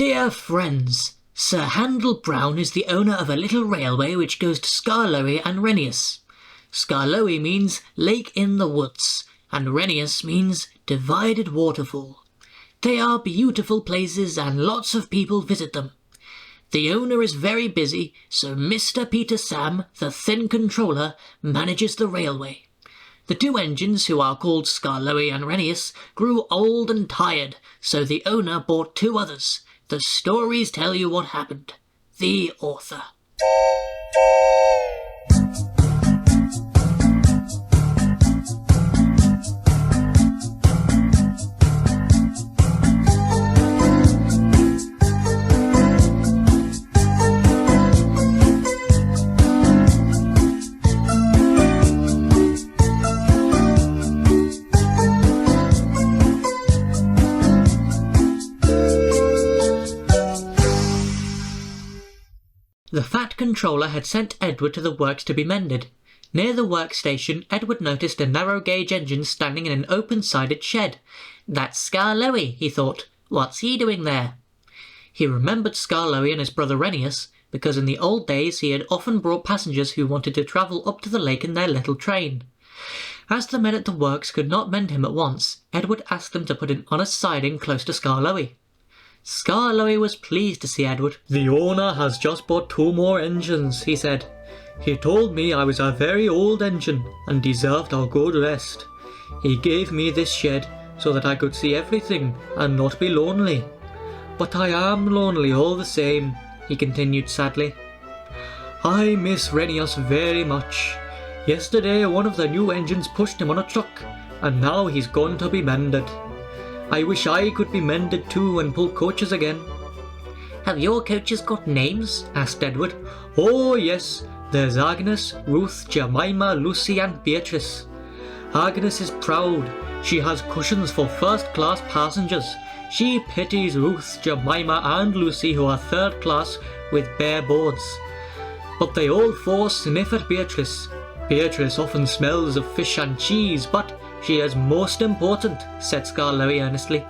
Dear friends, Sir Handel Brown is the owner of a little railway which goes to Skarloey and Rennius. Skarloey means lake in the woods, and Rennius means divided waterfall. They are beautiful places and lots of people visit them. The owner is very busy, so Mr. Peter Sam, the thin controller, manages the railway. The two engines, who are called Skarloey and Rennius, grew old and tired, so the owner bought two others. The stories tell you what happened. The author. The fat controller had sent Edward to the works to be mended. Near the workstation, Edward noticed a narrow-gauge engine standing in an open-sided shed. That's Skarloey, he thought. What's he doing there? He remembered Skarloey and his brother Rennius, because in the old days he had often brought passengers who wanted to travel up to the lake in their little train. As the men at the works could not mend him at once, Edward asked them to put him on a siding close to Skarloey. Skarloey was pleased to see Edward. "The owner has just bought two more engines," he said. "He told me I was a very old engine and deserved a good rest. He gave me this shed so that I could see everything and not be lonely. But I am lonely all the same," he continued sadly. "I miss Rennius very much. Yesterday one of the new engines pushed him on a truck, and now he's gone to be mended. I wish I could be mended too and pull coaches again." "Have your coaches got names?" asked Edward. "Oh yes, there's Agnes, Ruth, Jemima, Lucy and Beatrice. Agnes is proud. She has cushions for first-class passengers. She pities Ruth, Jemima and Lucy, who are third class with bare boards. But they all four sniff at Beatrice. Beatrice often smells of fish and cheese, but she is most important," said Skarloey earnestly.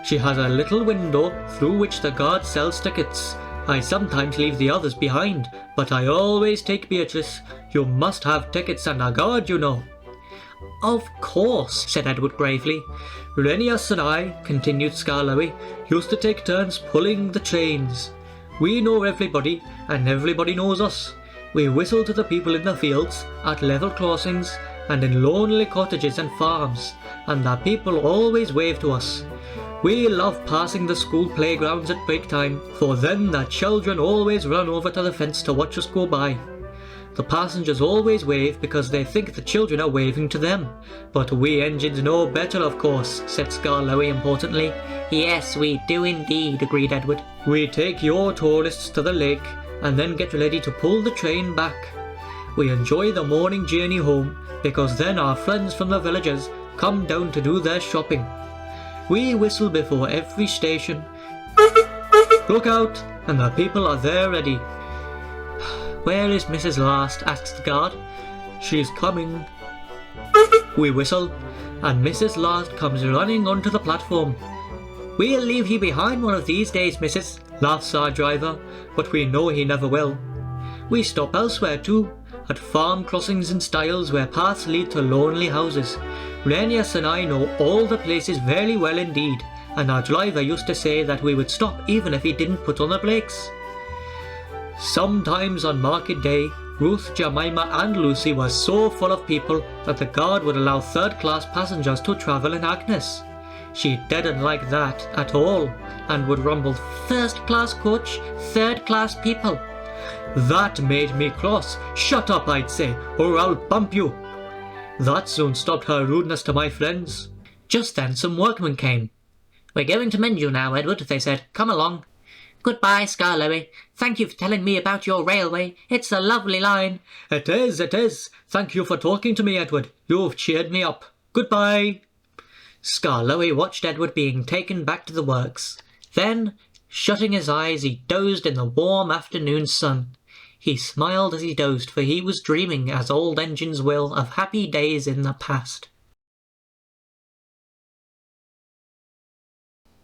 "She has a little window through which the guard sells tickets. I sometimes leave the others behind, but I always take Beatrice. You must have tickets and a guard, you know." "Of course," said Edward gravely. "Rennius and I," continued Skarloey, "used to take turns pulling the trains. We know everybody, and everybody knows us. We whistle to the people in the fields, at level crossings, and in lonely cottages and farms, and the people always wave to us. We love passing the school playgrounds at break time, for then the children always run over to the fence to watch us go by. The passengers always wave because they think the children are waving to them. But we engines know better, of course," said Skarloey importantly. "Yes, we do indeed," agreed Edward. "We take your tourists to the lake, and then get ready to pull the train back. We enjoy the morning journey home, because then our friends from the villages come down to do their shopping. We whistle before every station. Look out, and the people are there ready." "Where is Mrs. Last?" asked the guard. "She's coming." We whistle, and Mrs. Last comes running onto the platform. "We'll leave you behind one of these days, missus," laughs our driver, but we know he never will. We stop elsewhere too, at farm crossings and stiles where paths lead to lonely houses. Rennius and I know all the places very well indeed, and our driver used to say that we would stop even if he didn't put on the brakes. Sometimes on market day, Ruth, Jemima and Lucy were so full of people that the guard would allow third-class passengers to travel in Agnes. She didn't like that at all, and would rumble, "First-class coach, third-class people." That made me cross. "Shut up," I'd say, "or I'll bump you." That soon stopped her rudeness to my friends. Just then some workmen came. "We're going to mend you now, Edward," they said. "Come along." "Goodbye, Skarloey. Thank you for telling me about your railway. It's a lovely line." It is. Thank you for talking to me, Edward. You've cheered me up. Goodbye." Skarloey watched Edward being taken back to the works. Then, shutting his eyes, he dozed in the warm afternoon sun. He smiled as he dozed, for he was dreaming, as old engines will, of happy days in the past.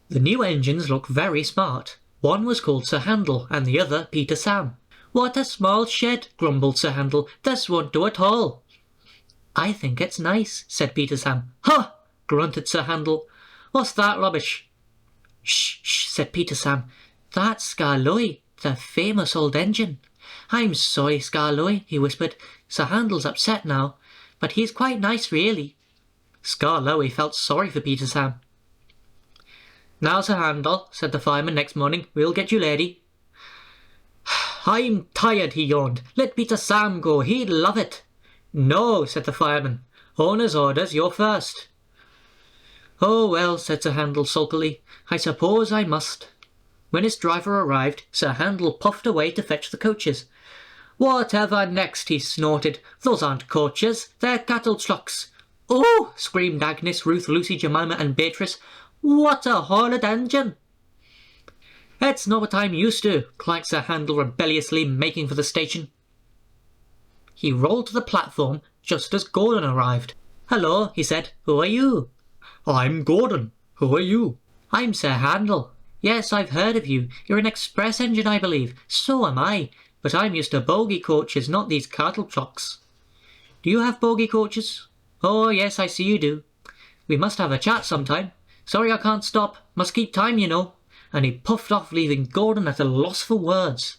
The new engines look very smart. One was called Sir Handel and the other Peter Sam. "What a small shed," grumbled Sir Handel. "This won't do at all." "I think it's nice," said Peter Sam. "Huh!" grunted Sir Handel. "What's that rubbish?" "Shh, shh," said Peter Sam. "That's Skarloey, the famous old engine." "I'm sorry, Skarloey," he whispered. "Sir Handel's upset now, but he's quite nice really." Skarloey felt sorry for Peter Sam. "Now, Sir Handel," said the fireman next morning, "we'll get you ready." "I'm tired," he yawned. "Let Peter Sam go, he'd love it." "No," said the fireman. "Owner's orders, you're first." "Oh well," said Sir Handel sulkily, "I suppose I must." When his driver arrived, Sir Handel puffed away to fetch the coaches. "Whatever next?" he snorted. "Those aren't coaches, they're cattle trucks." "Oh!" screamed Agnes, Ruth, Lucy, Jemima and Beatrice. "What a horrid engine!" "It's not what I'm used to," clanked Sir Handel rebelliously, making for the station. He rolled to the platform just as Gordon arrived. "Hello," he said. "Who are you?" "I'm Gordon. Who are you?" "I'm Sir Handel. Yes, I've heard of you. You're an express engine, I believe. So am I. But I'm used to bogie coaches, not these cattle trucks." "Do you have bogie coaches?" "Oh, yes, I see you do." "We must have a chat sometime." "Sorry I can't stop. Must keep time, you know." And he puffed off, leaving Gordon at a loss for words.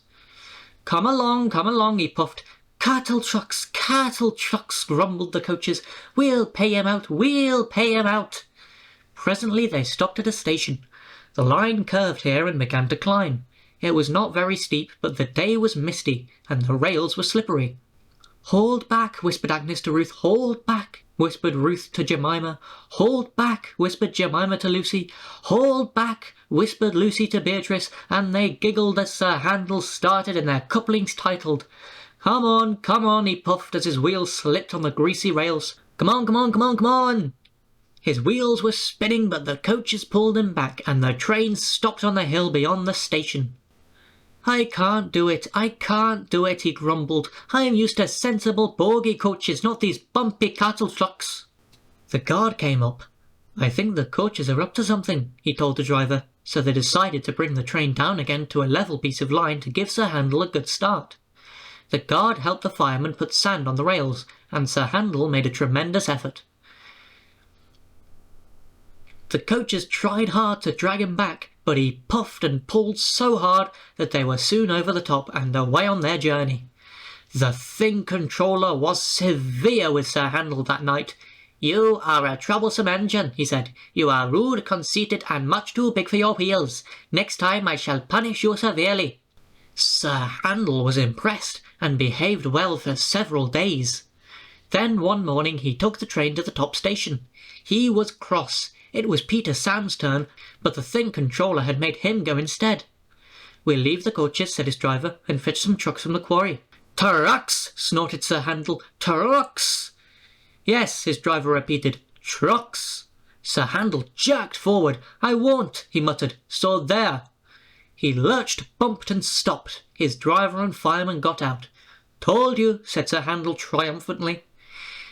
Come along, he puffed. Cattle trucks, grumbled the coaches. We'll pay him out. Presently they stopped at a station. The line curved here and began to climb. It was not very steep, but the day was misty, and the rails were slippery. "Hold back," whispered Agnes to Ruth. "Hold back," whispered Ruth to Jemima. "Hold back," whispered Jemima to Lucy. "Hold back," whispered Lucy to Beatrice, and they giggled as Sir Handel started in their couplings titled, Come on, he puffed as his wheels slipped on the greasy rails. Come on. His wheels were spinning, but the coaches pulled him back, and the train stopped on the hill beyond the station. I can't do it, he grumbled. I'm used to sensible bogie coaches, not these bumpy cattle trucks. The guard came up. I think the coaches are up to something, he told the driver, so they decided to bring the train down again to a level piece of line to give Sir Handel a good start. The guard helped the fireman put sand on the rails, and Sir Handel made a tremendous effort. The coaches tried hard to drag him back, but he puffed and pulled so hard that they were soon over the top and away on their journey. The thing controller was severe with Sir Handel that night. You are a troublesome engine, he said. You are rude, conceited, and much too big for your wheels. Next time I shall punish you severely. Sir Handel was impressed and behaved well for several days. Then one morning he took the train to the top station. He was cross. It was Peter Sam's turn, but the thing controller had made him go instead. We'll leave the coaches, said his driver, and fetch some trucks from the quarry. Trucks, snorted Sir Handel. Trucks. Yes, his driver repeated. Trucks. Sir Handel jerked forward. I won't, he muttered. So there. He lurched, bumped and stopped. His driver and fireman got out. Told you, said Sir Handel triumphantly.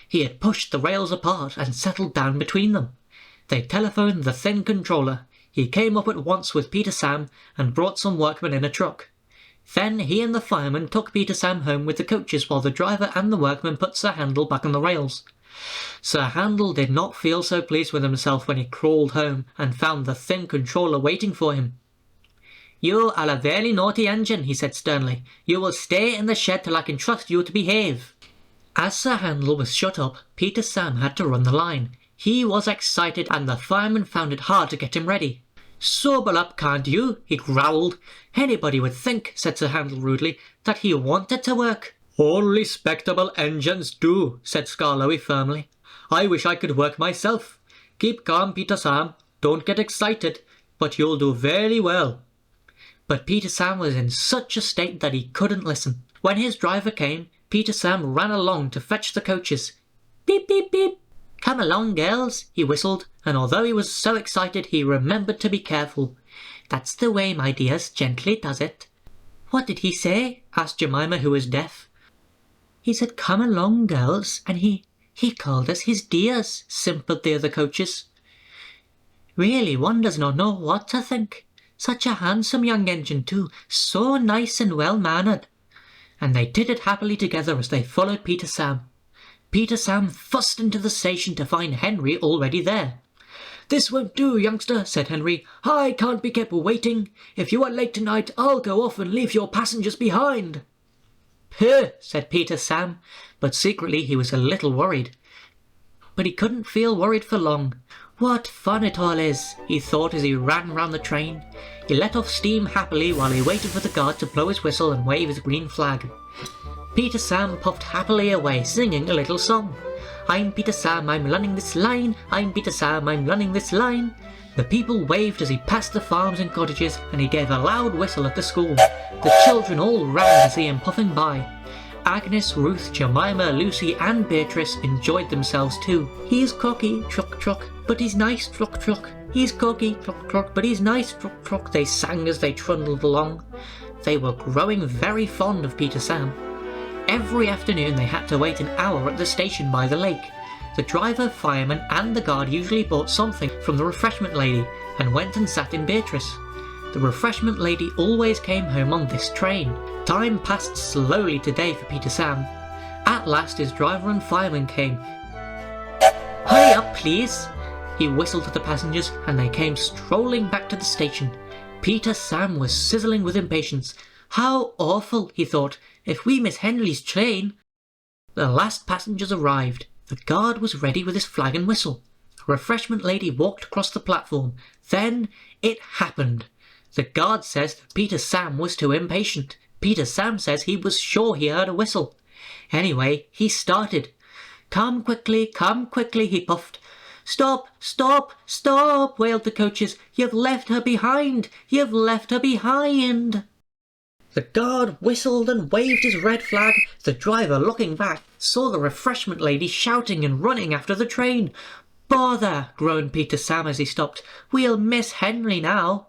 He had pushed the rails apart and settled down between them. They telephoned the thin controller. He came up at once with Peter Sam and brought some workmen in a truck. Then he and the fireman took Peter Sam home with the coaches while the driver and the workmen put Sir Handel back on the rails. Sir Handel did not feel so pleased with himself when he crawled home and found the thin controller waiting for him. You are a very naughty engine, he said sternly. You will stay in the shed till I can trust you to behave. As Sir Handel was shut up, Peter Sam had to run the line. He was excited and the fireman found it hard to get him ready. Sober up, can't you? He growled. Anybody would think, said Sir Handel rudely, that he wanted to work. All respectable engines do, said Skarloey firmly. I wish I could work myself. Keep calm, Peter Sam. Don't get excited, but you'll do very well. But Peter Sam was in such a state that he couldn't listen. When his driver came, Peter Sam ran along to fetch the coaches. Beep, beep, beep. Come along, girls, he whistled, and although he was so excited, he remembered to be careful. That's the way, my dears, gently does it. What did he say? Asked Jemima, who was deaf. He said, come along, girls, and he called us his dears, simpered the other coaches. Really, one does not know what to think. Such a handsome young engine too, so nice and well-mannered." And they tittered happily together as they followed Peter Sam. Peter Sam fussed into the station to find Henry already there. "This won't do, youngster," said Henry. "I can't be kept waiting. If you are late tonight, I'll go off and leave your passengers behind." "Pooh," said Peter Sam, but secretly he was a little worried. But he couldn't feel worried for long. "What fun it all is," he thought as he ran round the train. He let off steam happily while he waited for the guard to blow his whistle and wave his green flag. Peter Sam puffed happily away, singing a little song. "I'm Peter Sam, I'm running this line. I'm Peter Sam, I'm running this line." The people waved as he passed the farms and cottages, and he gave a loud whistle at the school. The children all ran to see him puffing by. Agnes, Ruth, Jemima, Lucy and Beatrice enjoyed themselves too. "He's cocky, truck truck, but he's nice, truck truck. He's cocky, truck truck, but he's nice, truck truck," they sang as they trundled along. They were growing very fond of Peter Sam. Every afternoon they had to wait an hour at the station by the lake. The driver, fireman and the guard usually bought something from the refreshment lady and went and sat in Beatrice. The refreshment lady always came home on this train. Time passed slowly today for Peter Sam. At last his driver and fireman came. "Hurry up, please," he whistled to the passengers, and they came strolling back to the station. Peter Sam was sizzling with impatience. "How awful," he thought, "if we miss Henry's train." The last passengers arrived. The guard was ready with his flag and whistle. The refreshment lady walked across the platform. Then it happened. The guard says that Peter Sam was too impatient. Peter Sam says he was sure he heard a whistle. Anyway, he started. Come quickly, he puffed. "Stop, stop, stop," wailed the coaches. "You've left her behind, you've left her behind." The guard whistled and waved his red flag. The driver, looking back, saw the refreshment lady shouting and running after the train. "Bother," groaned Peter Sam as he stopped. "We'll miss Henry now."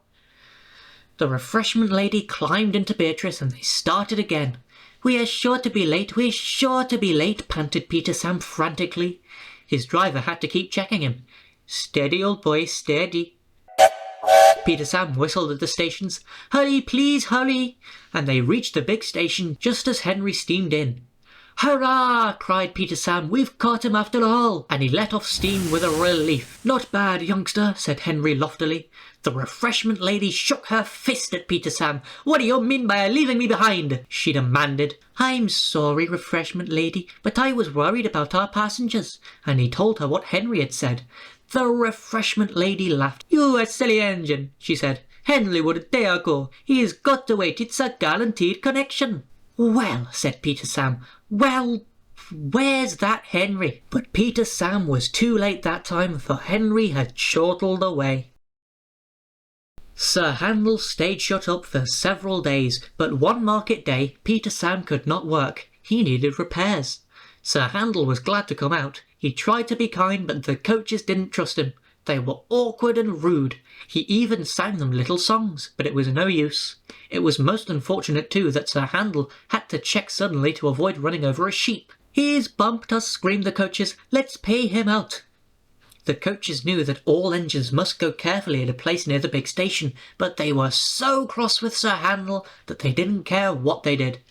The refreshment lady climbed into Beatrice and they started again. "We are sure to be late, we're sure to be late," panted Peter Sam frantically. His driver had to keep checking him. "Steady, old boy, steady." Peter Sam whistled at the stations. "Hurry, please, hurry!" And they reached the big station just as Henry steamed in. "Hurrah!" cried Peter Sam. "We've caught him after all!" And he let off steam with a relief. "Not bad, youngster," said Henry loftily. The refreshment lady shook her fist at Peter Sam. "What do you mean by leaving me behind?" she demanded. "I'm sorry, refreshment lady, but I was worried about our passengers." And he told her what Henry had said. The refreshment lady laughed. "You a silly engine," she said. "Henry would a day ago. He's got to wait. It's a guaranteed connection." "Well," said Peter Sam. "Well, where's that Henry?" But Peter Sam was too late that time, for Henry had chortled away. Sir Handel stayed shut up for several days, but one market day Peter Sam could not work. He needed repairs. Sir Handel was glad to come out. He tried to be kind, but the coaches didn't trust him. They were awkward and rude. He even sang them little songs, but it was no use. It was most unfortunate too that Sir Handel had to check suddenly to avoid running over a sheep. "He's bumped us," screamed the coaches. "Let's pay him out." The coaches knew that all engines must go carefully at a place near the big station, but they were so cross with Sir Handel that they didn't care what they did.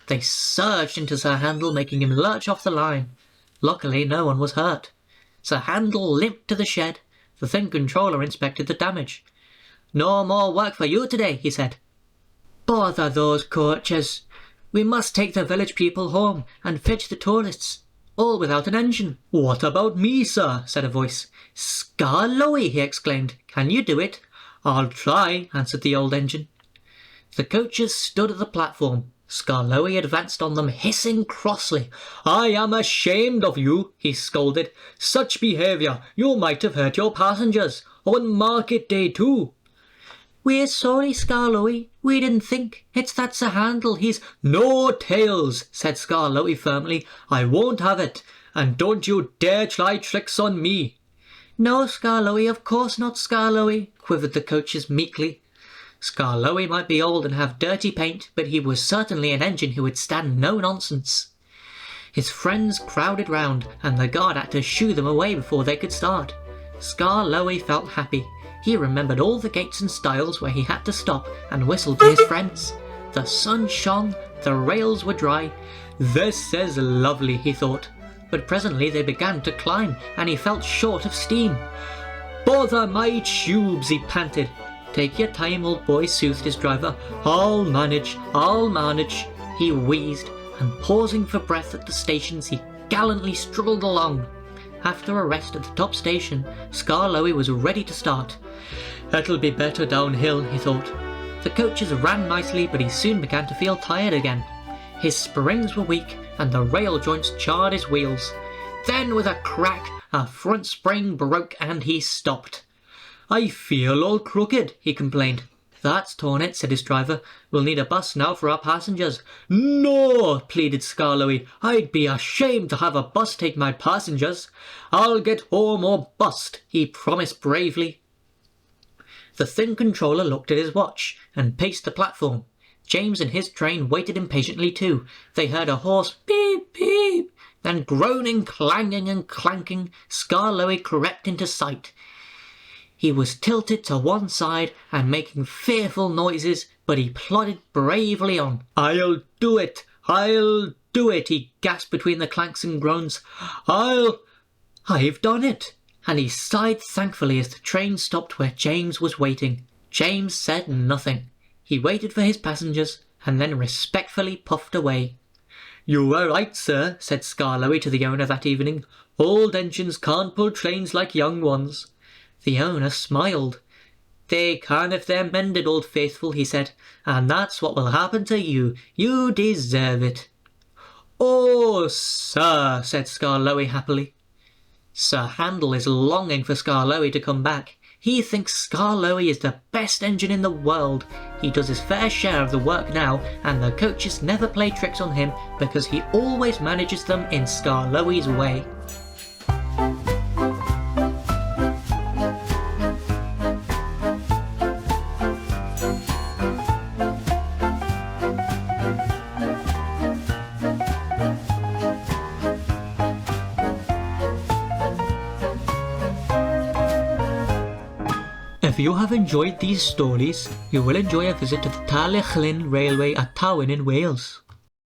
They surged into Sir Handel, making him lurch off the line. Luckily, no one was hurt. Sir Handel limped to the shed. The thin controller inspected the damage. "No more work for you today," he said. "Bother those coaches. We must take the village people home and fetch the tourists, all without an engine." "What about me, sir?" said a voice. "Skarloey," he exclaimed. "Can you do it?" "I'll try," answered the old engine. The coaches stood at the platform. Skarloey advanced on them, hissing crossly. "I am ashamed of you," he scolded. "Such behaviour! You might have hurt your passengers. On market day too." "We're sorry, Skarloey. We didn't think. It's that Sir Handel. He's—" "No tales," said Skarloey firmly. "I won't have it. And don't you dare try tricks on me." "No, Skarloey, of course not, Skarloey," quivered the coaches meekly. Skarloey might be old and have dirty paint, but he was certainly an engine who would stand no nonsense. His friends crowded round, and the guard had to shoo them away before they could start. Skarloey felt happy. He remembered all the gates and stiles where he had to stop and whistle to his friends. The sun shone, the rails were dry. This is lovely, he thought. But presently they began to climb, and he felt short of steam. Bother my tubes, he panted. Take your time, old boy, soothed his driver. I'll manage. He wheezed, and pausing for breath at the stations, he gallantly struggled along. After a rest at the top station, Skarloey was ready to start. It'll be better downhill, he thought. The coaches ran nicely, but he soon began to feel tired again. His springs were weak, and the rail joints jarred his wheels. Then, with a crack, a front spring broke and he stopped. I feel all crooked, he complained. That's torn it, said his driver. We'll need a bus now for our passengers. No, pleaded Skarloey. I'd be ashamed to have a bus take my passengers. I'll get home or bust, he promised bravely. The thin controller looked at his watch and paced the platform. James and his train waited impatiently too. They heard a hoarse beep, beep. Then groaning, clanging and clanking, Skarloey crept into sight. He was tilted to one side and making fearful noises, but he plodded bravely on. I'll do it, he gasped between the clanks and groans. I've done it. And he sighed thankfully as the train stopped where James was waiting. James said nothing. He waited for his passengers and then respectfully puffed away. You were right, sir, said Skarloey to the owner that evening. Old engines can't pull trains like young ones. The owner smiled. They can if they're mended, old faithful, he said, and that's what will happen to you. You deserve it. Oh, sir, said Skarloey happily. Sir Handel is longing for Skarloey to come back. He thinks Skarloey is the best engine in the world. He does his fair share of the work now, and the coaches never play tricks on him because he always manages them in Skarloey's way. If you have enjoyed these stories, you will enjoy a visit to the Llyn Railway at Tywyn in Wales.